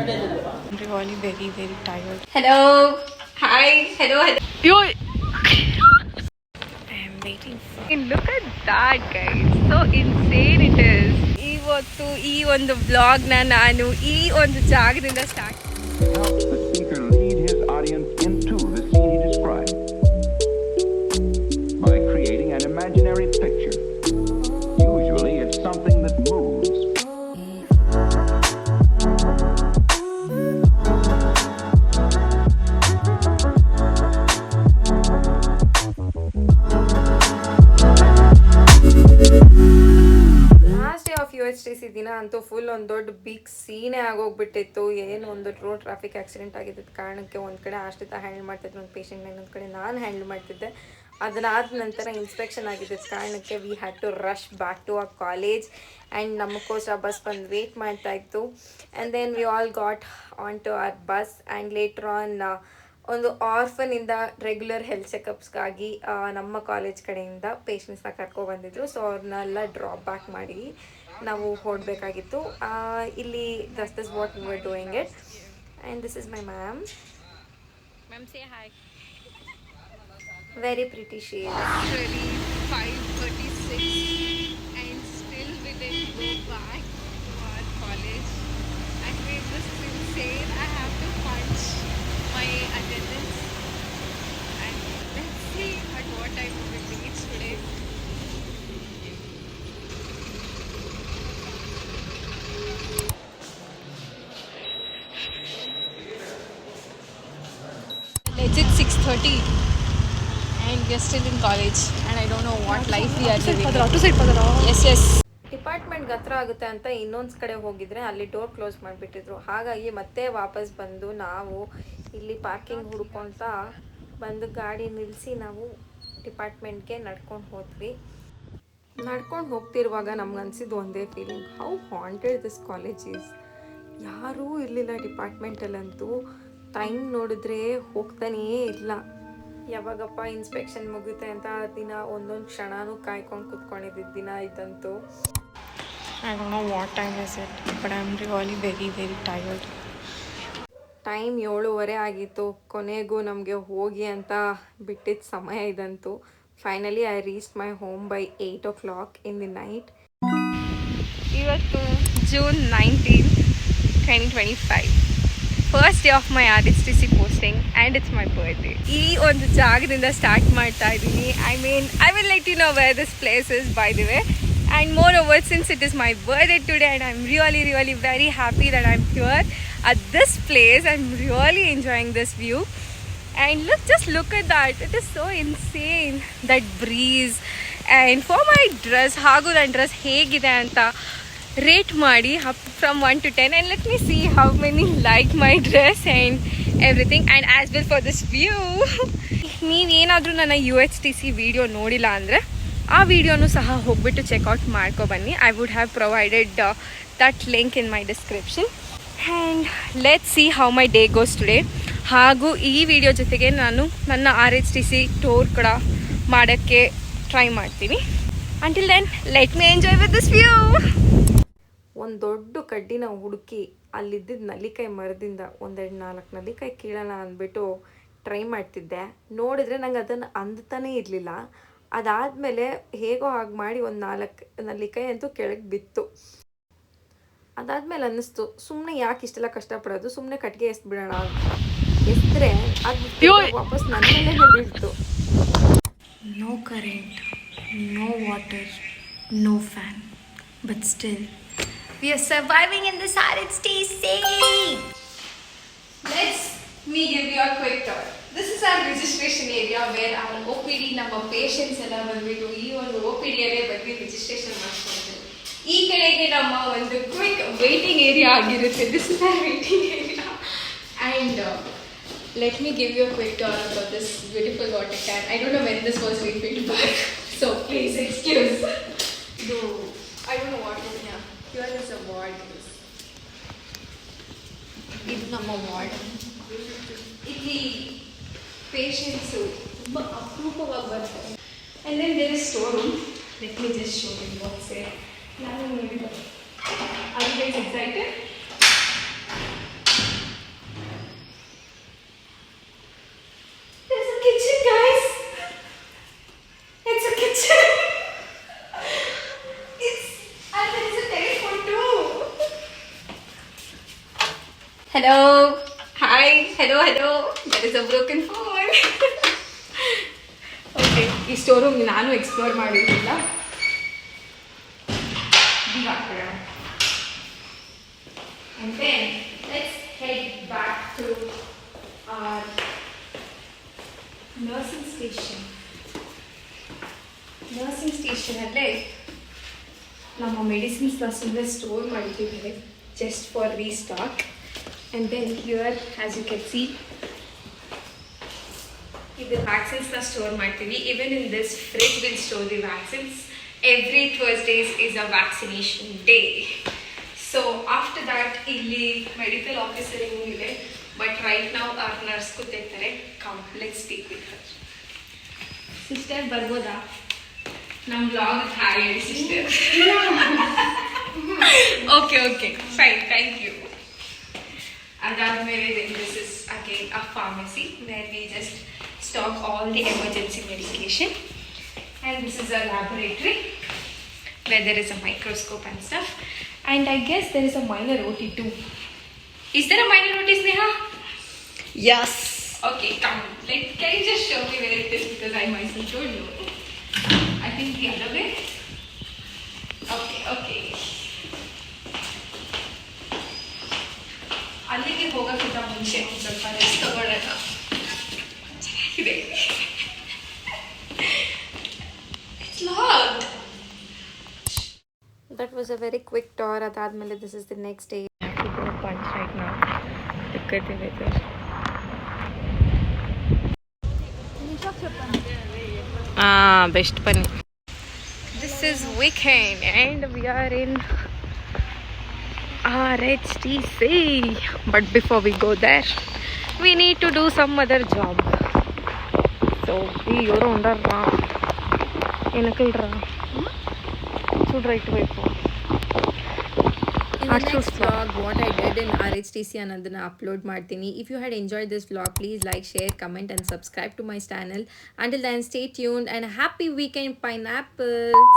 I'm really very tired. Hello. Hi. Hello. Yo! I am waiting for. Look at that, guys. So insane it is. ಇವತ್ತು ಈ ಒಂದು ವ್ಲಾಗ್ನ ನಾನು ಈ ಒಂದು ಜಾಗದಿಂದ start. Helps the speaker lead his audience into the scene he described by creating an imaginary picture. Usually it's something that moves. UHTC ದಿನ ಅಂತೂ ಫುಲ್ ಒಂದು ದೊಡ್ಡ ಬಿಗ್ ಸೀನೇ ಆಗೋಗ್ಬಿಟ್ಟಿತ್ತು. ಏನು ಒಂದು ರೋಡ್ ಟ್ರಾಫಿಕ್ ಆಕ್ಸಿಡೆಂಟ್ ಆಗಿದ್ದ ಕಾರಣಕ್ಕೆ ಒಂದು ಕಡೆ ಆಶ್ರಿತ ಹ್ಯಾಂಡಲ್ ಮಾಡ್ತಿದ್ರು, ಒಂದು ಪೇಷಂಟ್ನ ಇನ್ನೊಂದು ಕಡೆ ನಾನು ಹ್ಯಾಂಡಲ್ ಮಾಡ್ತಿದ್ದೆ. ಅದನ್ನಾದ ನಂತರ ಇನ್ಸ್ಪೆಕ್ಷನ್ ಆಗಿದ್ದ ಕಾರಣಕ್ಕೆ we had to rush back to our college and ನಮಗೋಸ್ಕರ ಬಸ್ ಬಂದು ವೇಟ್ ಮಾಡ್ತಾಯಿತ್ತು. And then we all got on to our bus and later on ಒಂದು ಆರ್ಫನಿಂದ ರೆಗ್ಯುಲರ್ ಹೆಲ್ತ್ ಚೆಕಪ್ಸ್ಗಾಗಿ ನಮ್ಮ ಕಾಲೇಜ್ ಕಡೆಯಿಂದ ಪೇಷಂಟ್ಸ್ನ ಕರ್ಕೊಬಂದಿದ್ರು. ಸೊ ಅವ್ರನ್ನೆಲ್ಲ ಡ್ರಾಪ್ ಬ್ಯಾಕ್ ಮಾಡಿ ನಾವು ಹೊರಡಬೇಕಾಗಿತ್ತು. ಇಲ್ಲಿ thus this what we were doing it and this is my ma'am. Ma'am, say hi. Very pretty she is. Actually, 5:36 and still we didn't go back to our college. Actually, this is insane. I have to punch my attendance. And let's see at what time we will reach today. Legit 6:30 and we are still in college and I don't know what life we are living. Yes. ಡಿಪಾರ್ಟ್ಮೆಂಟ್ಗೆ ಹತ್ರ ಆಗುತ್ತೆ ಅಂತ ಇನ್ನೊಂದು ಕಡೆ ಹೋಗಿದ್ರೆ ಅಲ್ಲಿ door close ಮಾಡಿಬಿಟ್ಟಿದ್ರು. ಹಾಗಾಗಿ ಮತ್ತೆ ವಾಪಸ್ ಬಂದು ನಾವು ಇಲ್ಲಿ ಪಾರ್ಕಿಂಗ್ ಹುಡ್ಕೊಳ್ತಾ ಬಂದು ಗಾಡಿ ನಿಲ್ಲಿಸಿ ನಾವು ಡಿಪಾರ್ಟ್ಮೆಂಟ್ಗೆ ನಡ್ಕೊಂಡು ಹೋದ್ವಿ. ನಡ್ಕೊಂಡು ಹೋಗ್ತಿರುವಾಗ ನಮ್ಗೆ ಅನಿಸಿದ್ದು ಒಂದೇ feeling, how haunted this college is. ಯಾರೂ ಇರಲಿಲ್ಲ ಡಿಪಾರ್ಟ್ಮೆಂಟಲ್ಲಂತೂ. ಟೈಮ್ ನೋಡಿದ್ರೆ ಹೋಗ್ತಾನೇ ಇಲ್ಲ. ಯಾವಾಗಪ್ಪ ಇನ್ಸ್ಪೆಕ್ಷನ್ ಮುಗುತ್ತೆ ಅಂತ ದಿನ ಒಂದೊಂದು ಕ್ಷಣನೂ ಕಾಯ್ಕೊಂಡು ಕೂತ್ಕೊಂಡಿದ್ದ ದಿನ ಇದ್ದಂತು. I don't know what time is it, but I'm really very tired. Time 7:30 ಆಗಿತ್ತು. ಕೊನೆಗೂ ನಮಗೆ ಹೋಗಿ ಅಂತ ಬಿಟ್ಟಿದ್ದ ಸಮಯ ಇದಂತು. Finally I reached my home by 8 o'clock in the night. ಇವತ್ತು June 19, 2025. First day of my RHTC posting and it's my birthday. ಈ ಒಂದು ಜಾಗದಿಂದ ಸ್ಟಾರ್ಟ್ ಮಾಡ್ತಾ ಇದ್ದೀನಿ. I will let you know where this place is by the way. And moreover since it is my birthday today and I am really very happy that I am here at this place. I'm really enjoying this view and just look at that. It is so insane, that breeze. And for my dress, hagu ನನ್ನ dress ಹೇಗಿದೆ ಅಂತ rate ಮಾಡಿ from 1 to 10 and let me see how many like my dress and everything, and as well for this view. ನೀವೇನಾದರೂ ನನ್ನ UHTC video ನೋಡಿಲ್ಲ ಅಂದರೆ ಆ ವಿಡಿಯೋನು ಸಹ ಹೋಗ್ಬಿಟ್ಟು ಚೆಕ್ಔಟ್ ಮಾಡ್ಕೊಬನ್ನಿ. I would have provided that link in my description. And let's see how my day goes today. ಹಾಗೂ ಈ ವಿಡಿಯೋ ಜೊತೆಗೆ ನಾನು ನನ್ನ RHTC ಟೂರ್ ಕೂಡ ಮಾಡೋಕ್ಕೆ ಟ್ರೈ ಮಾಡ್ತೀನಿ. Until then let me enjoy with this view. ಒಂದು ದೊಡ್ಡ ಕಡ್ಡಿನ ಹುಡುಕಿ ಅಲ್ಲಿದ್ದಿದ್ದು ನಲ್ಲಿಕಾಯಿ ಮರದಿಂದ 1-4 ನಲ್ಲಿಕಾಯಿ ಕೀಳೋಣ ಅಂದ್ಬಿಟ್ಟು ಟ್ರೈ ಮಾಡ್ತಿದ್ದೆ. ನೋಡಿದರೆ ನಂಗೆ ಅದನ್ನು ಅಂದ್ತಾನೇ ಇರಲಿಲ್ಲ. ಅದಾದಮೇಲೆ ಹೇಗೋ ಹಾಗೆ ಮಾಡಿ ಒಂದು 4 ನಲ್ಲಿಕಾಯಿ ಅಂತೂ ಕೆಳಗೆ ಬಿತ್ತು. ಅದಾದಮೇಲೆ ಅನ್ನಿಸ್ತು, ಸುಮ್ಮನೆ ಯಾಕೆ ಇಷ್ಟೆಲ್ಲ ಕಷ್ಟಪಡೋದು, ಸುಮ್ಮನೆ ಕಟ್ಟಿಗೆ ಎಸ್ಬಿಡೋಣ. ಎಸಿದ್ರೆ ಅದು ವಾಪಸ್ ನನ್ನ ಮೇಲೆ ಬೀಳ್ತು. No current, no water, no fan, but still we are surviving in this RHTC. Let's me give you a quick tour. This is our registration area where our OPD ನಮ್ಮ ಪೇಷಂಟ್ಸ್ ಎಲ್ಲ ಬಂದ್ಬಿಟ್ಟು ಈ ಒಂದು OPD ಅಲ್ಲೇ ಬಂದು registration ಮಾಡ್ಕೊಳ್ತಾರೆ. ಈ ಕಡೆಗೆ ನಮ್ಮ ಒಂದು ಕ್ವಿಕ್ ವೇಟಿಂಗ್ ಏರಿಯಾ ಆಗಿರುತ್ತೆ. This is our waiting area and let me give you a quick tour about this beautiful water can. I don't know when this was refilled back, so please excuse. ಇದು I don't know what is here is a ward. ಇದು ನಮ್ಮ ward. ಇಲ್ಲಿ patients ತುಂಬ ಅಪರೂಪವಾಗಿ ಬರ್ತಾರೆ. And then there is store room. Let me just show you what's there. Are you guys excited? Hello. Hi. Hello. That is a broken phone. Okay, ಈ store room ನಾನು explore ಮಾಡಿರಲಿಲ್ಲ. And then let's head back to our nursing station. Nursing ಸ್ಟೇಷನಲ್ಲೇ ನಮ್ಮ ಮೆಡಿಸಿನ್ಸ್ನ ಸುಮ್ಮನೆ store ಮಾಡಿಟ್ಟಿದ್ದಾರೆ just for restock. And then here as you can see ಇದು ವ್ಯಾಕ್ಸಿನ್ಸ್ನ ಸ್ಟೋರ್ ಮಾಡ್ತೀವಿ. Even in this fridge will store the vaccines. Every Thursdays is a vaccination day. So after that ಇಲ್ಲಿ medical ಆಫೀಸರಿಂಗ್ ಇದೆ, ಬಟ್ ರೈಟ್ ನಾವು ಅವ್ರ nurse ಕೂತಿರ್ತಾರೆ. Come let's speak with her. Sister ಬರ್ಬೋದಾ? ನಮ್ಮ ಬ್ಲಾಗ್ ಹಾಯ್ ಹೇಳಿ sister. Okay fine, thank you. ಅದಾದಮೇಲೆ this is again a pharmacy where we just stock all the emergency medication, and this is a laboratory where there is a microscope and stuff, and I guess there is a minor OT too. Is there a minor OT, Sneha? Yes. Okay, come. Can you just show me where it is, because I myself don't know. I think the other way. Okay. ಅಲ್ಲಿಗೆ ಹೋಗೋಕ್ಕಿಂತ ಮುಂಚೆ ಒಂದು ಸ್ವಲ್ಪ rest ತಗೊಳ್ಳೋಣ. It's locked. That was a very quick tour. Adadmele this is the next day. I have to go punch right now. Look at the weather. Best pani. This is weekend and we are in RHTC. But before we go there, we need to do some other job. So ಇವರು ಉಂಡಾರ ಏನಕ್ಕಿಲ್ರ చూడ్రా ఇటువైపు. In the next vlog, what I did in RHTC ಅನ್ನೋದನ್ನ upload ಮಾಡ್ತೀನಿ. If you had enjoyed this vlog, please like, share, comment and subscribe to my channel. Until then, stay tuned and happy weekend, pineapples.